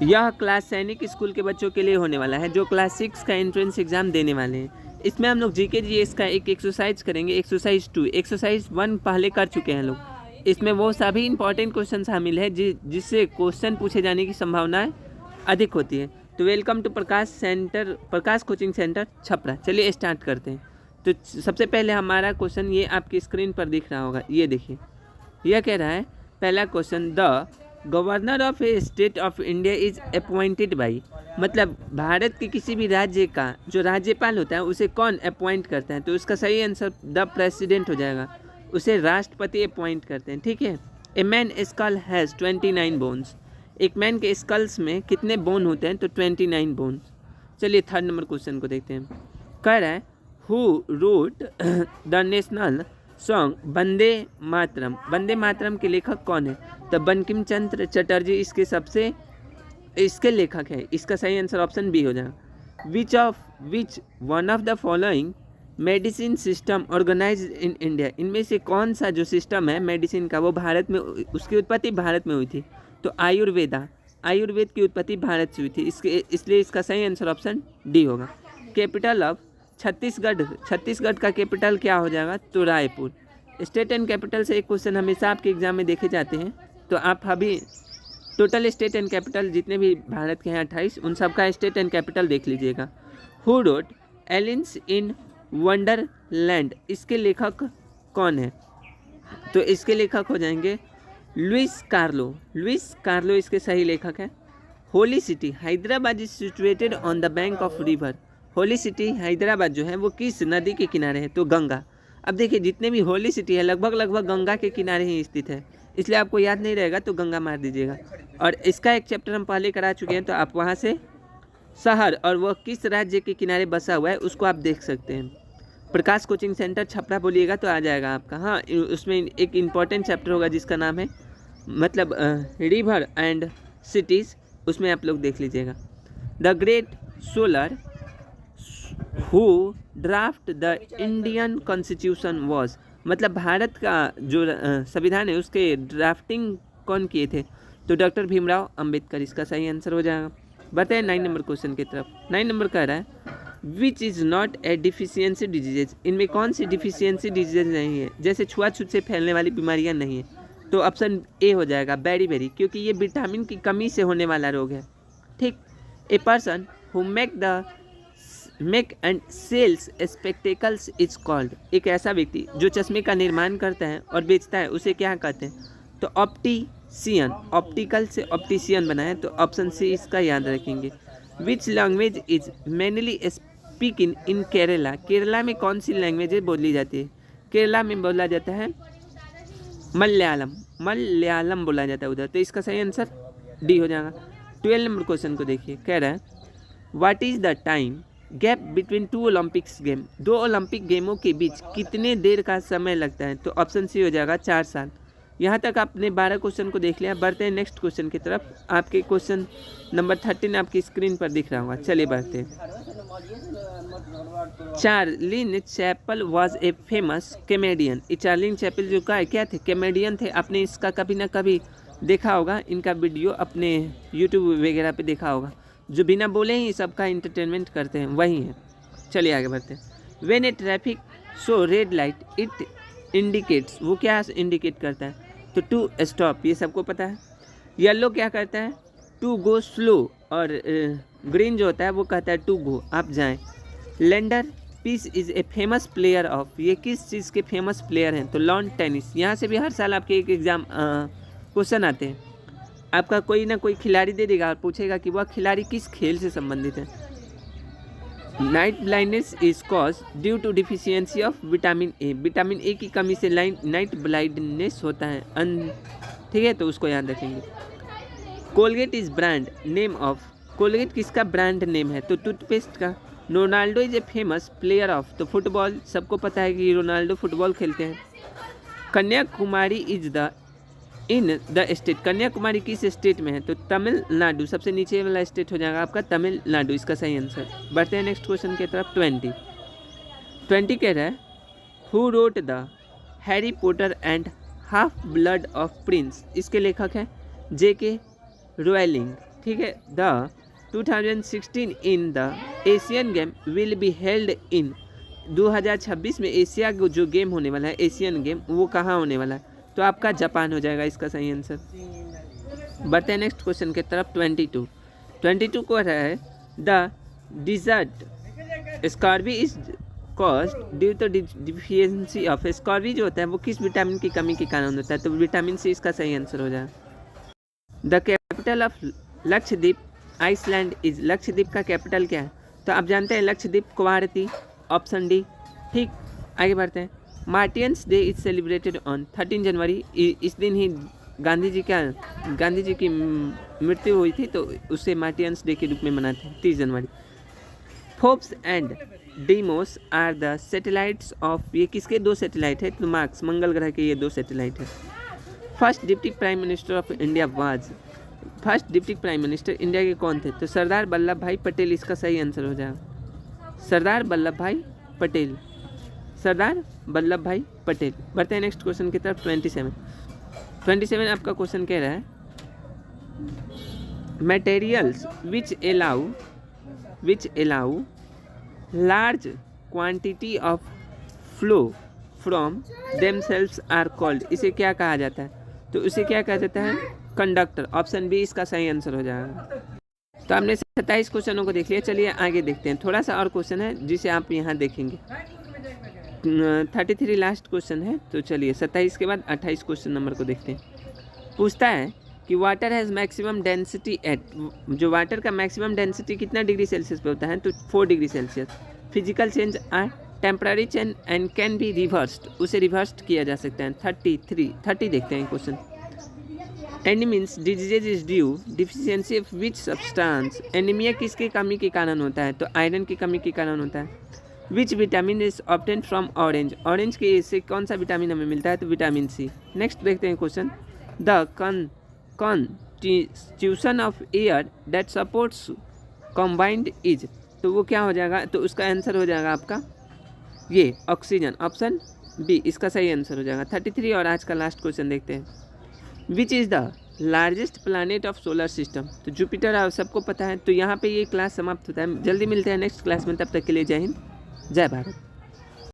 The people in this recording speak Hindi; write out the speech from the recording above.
यह क्लास सैनिक स्कूल के बच्चों के लिए होने वाला है जो क्लास 6 का एंट्रेंस एग्जाम देने वाले हैं। इसमें हम लोग जीके जीएस का एक एक्सरसाइज करेंगे, एक्सरसाइज 2। एक्सरसाइज 1 पहले कर चुके हैं लोग। इसमें वो सभी इंपॉर्टेंट क्वेश्चन शामिल है जिससे क्वेश्चन पूछे जाने की संभावनाएं अधिक होती है। तो welcome to Prakash coaching centre Chhapra. चलिए स्टार्ट करते हैं। तो सबसे पहले हमारा क्वेश्चन ये आपकी स्क्रीन पर दिख रहा होगा, ये देखिए। यह कह रहा है पहला question, the governor of A state of India is appointed by, मतलब भारत के किसी भी राज्य का जो राज्यपाल होता है उसे कौन अपॉइंट करता है। तो उसका सही आंसर द प्रेसिडेंट हो जाएगा, उसे राष्ट्रपति अपॉइंट करते हैं। ठीक है। A man skull has 29 bones, एक मैन के स्कल्स में कितने बोन होते हैं? तो 29 बोन्स। चलिए थर्ड नंबर क्वेश्चन को देखते हैं। कह रहा है who wrote the national song Vande Mataram, Vande Mataram के लेखक कौन है? तो बंकिम चंद्र चटर्जी इसके लेखक है। इसका सही आंसर ऑप्शन बी हो जाएगा। Which one of the following medicine system organize in India, इनमें से कौन सा जो सिस्टम है मेडिसिन का वो भारत में, उसकी उत्पत्ति भारत में हुई थी? तो आयुर्वेद की उत्पत्ति भारत से हुई थी। इसलिए इसका सही आंसर ऑप्शन डी होगा। कैपिटल ऑफ छत्तीसगढ़ का कैपिटल क्या हो जाएगा? तो रायपुर। स्टेट एंड कैपिटल से एक क्वेश्चन हमेशा आपके एग्जाम में देखे जाते हैं, तो आप अभी टोटल स्टेट एंड कैपिटल जितने भी भारत के हैं 28, उन सब का स्टेट एंड कैपिटल देख लीजिएगा। Who wrote Alice in Wonderland, इसके लेखक कौन है? तो इसके लेखक हो जाएंगे लुइस कार्लो इसके सही लेखक है। Holy city Hyderabad is situated on the bank of river, holy city Hyderabad जो है वो किस नदी के किनारे है? तो गंगा। अब देखिए जितने भी होली सिटी है लगभग गंगा के किनारे ही स्थित है, इसलिए आपको याद नहीं रहेगा तो गंगा मार दीजिएगा। और इसका एक चैप्टर हम पहले करा चुके हैं, तो आप वहाँ से शहर और वह किस राज्य के किनारे बसा हुआ है उसको आप देख सकते हैं। प्रकाश कोचिंग सेंटर छपरा बोलिएगा तो आ जाएगा आपका। हाँ, उसमें एक इम्पॉर्टेंट चैप्टर होगा जिसका नाम है मतलब रिवर एंड सिटीज़, उसमें आप लोग देख लीजिएगा। The great solar who draft the Indian constitution was, मतलब भारत का जो संविधान है उसके ड्राफ्टिंग कौन किए थे? तो डॉक्टर भीमराव अंबेडकर, इसका सही आंसर हो जाएगा। बढ़ते हैं 9 नंबर क्वेश्चन की तरफ। 9 नंबर कह रहा है which is not a deficiency disease, इनमें कौन सी डिफिशियंसी डिजीज नहीं है? जैसे छुआछूत से फैलने वाली बीमारियां नहीं है, तो ऑप्शन ए हो जाएगा बेरी, क्योंकि ये विटामिन की कमी से होने वाला रोग है। ठीक। A person who make and sells spectacles is called, एक ऐसा व्यक्ति जो चश्मे का निर्माण करता है और बेचता है उसे क्या कहते हैं? तो ऑप्टिशियन, ऑप्टिकल से ऑप्टिशियन बनाए, तो ऑप्शन सी इसका याद रखेंगे। Which language is mainly speaking in Kerala, Kerala में कौन सी लैंग्वेज बोली जाती है? केरला में बोला जाता है मलयालम बोला जाता है उधर, तो इसका सही आंसर डी हो जाएगा। 12 नंबर क्वेश्चन को देखिए। कह रहा है what is the time gap between 2 Olympics game, 2 Olympic गेमों के बीच कितने देर का समय लगता है? तो ऑप्शन सी हो जाएगा 4 साल। यहाँ तक आपने 12 क्वेश्चन को देख लिया। बढ़ते हैं नेक्स्ट क्वेश्चन की तरफ। आपके क्वेश्चन नंबर 13 आपकी स्क्रीन पर दिख रहा होगा। चलिए बढ़ते हैं। Charlie Chaplin was a famous comedian, Charlie Chaplin जो क्या थे? कॉमेडियन थे। आपने इसका कभी ना कभी देखा होगा, इनका वीडियो अपने यूट्यूब वगैरह पे देखा होगा। जो बिना बोले ही सबका इंटरटेनमेंट करते हैं वही है। चलिए आगे बढ़ते हैं। When A traffic show red light it indicates, वो क्या इंडिकेट करता है? तो टू स्टॉप, ये सबको पता है। येलो क्या करता है? टू गो स्लो, और ग्रीन जो होता है वो कहता है टू गो, आप जाएं। Leander Paes is a famous player of, ये किस चीज़ के फेमस प्लेयर हैं? तो लॉन टेनिस। यहाँ से भी हर साल आपके एक एग्जाम क्वेश्चन आते हैं, आपका कोई ना कोई खिलाड़ी दे देगा और पूछेगा कि वह खिलाड़ी किस खेल से संबंधित है। Night blindness is cause due to deficiency of vitamin A, vitamin A की कमी से नाइट ब्लाइंडनेस होता है। ठीक है, तो उसको याद रखेंगे। Colgate is brand name of, Colgate किसका ब्रांड नेम है? तो टूथपेस्ट का। Ronaldo is a famous player of, तो फुटबॉल, सबको पता है कि रोनाल्डो फुटबॉल खेलते हैं। Kanyakumari is the in the state, Kanyakumari किस स्टेट में है? तो तमिलनाडु, सबसे नीचे वाला स्टेट हो जाएगा आपका तमिलनाडु, इसका सही आंसर। बढ़ते हैं नेक्स्ट क्वेश्चन की तरफ। 20 कह रहा है who wrote the Harry Potter and half blood of Prince, इसके लेखक हैं JK रोलिंग। ठीक है। The 2016 in the Asian game will be held in 2026 में एशिया को जो गेम होने वाला है, एशियन गेम, वो कहाँ होने वाला है? तो आपका जापान हो जाएगा इसका सही आंसर। बढ़ते हैं नेक्स्ट क्वेश्चन की तरफ। 22 को रहा है the disease scurvy is caused due to deficiency of. Scurvy जो होता है वो किस विटामिन की कमी के कारण होता है? तो विटामिन सी इसका सही आंसर हो जाएगा। The capital of Lakshadweep island is. Lakshadweep का कैपिटल क्या है? तो आप जानते हैं लक्षद्वीप कवारती, ऑप्शन डी। ठीक, आगे बढ़ते हैं। मार्टियंस डे इज सेलिब्रेटेड ऑन 13 जनवरी। इस दिन ही गांधी जी की मृत्यु हुई थी, तो उसे मार्टियंस डे के रूप में मनाते हैं 30 जनवरी। Phobos and Deimos are the satellites of. ये किसके दो सैटेलाइट है? तो मार्स, मंगल ग्रह के ये दो सैटेलाइट है। First deputy prime minister of India was. First deputy prime minister India के कौन थे? तो सरदार वल्लभ भाई पटेल इसका सही आंसर हो जाएगा। सरदार वल्लभ भाई पटेल, सरदार वल्लभ भाई पटेल। बढ़ते हैं नेक्स्ट क्वेश्चन की तरफ। 27 आपका क्वेश्चन कह रहा है materials which allow large quantity of flow from themselves are called. इसे क्या कहा जाता है? तो उसे क्या कहा जाता है? कंडक्टर। ऑप्शन बी इसका सही आंसर हो जाएगा। तो आपने 27 क्वेश्चनों को देख लिया। चलिए आगे देखते हैं। थोड़ा सा और क्वेश्चन है जिसे आप यहाँ देखेंगे। 33 लास्ट क्वेश्चन है। तो चलिए 27 के बाद 28 क्वेश्चन नंबर को देखते हैं। पूछता है कि water has maximum density at. जो वाटर का मैक्सिमम डेंसिटी कितना डिग्री सेल्सियस पे होता है? तो 4 degree Celsius. Physical change are temporary change and can be reversed. उसे रिवर्स्ड किया जा सकता है। 30 देखते हैं question. Anaemia disease is due deficiency of which substance. Anaemia किसकी कमी के कारण होता है? तो आयरन की कमी के कारण होता है। Which vitamin is obtain from orange. Orange के से कौन सा विटामिन हमें मिलता है? तो विटामिन सी। नेक्स्ट देखते हैं question. The constitution of air that supports combined is. तो वो क्या हो जाएगा? तो उसका आंसर हो जाएगा आपका ये ऑक्सीजन। ऑप्शन बी इसका सही आंसर हो जाएगा। 33 और आज का लास्ट क्वेश्चन देखते हैं। Which is the largest planet of solar system. तो जुपिटर आप सबको पता है। तो यहाँ पे ये क्लास समाप्त होता है। जल्दी मिलते हैं नेक्स्ट क्लास में। तब तक के लिए जय हिंद, जय भारत।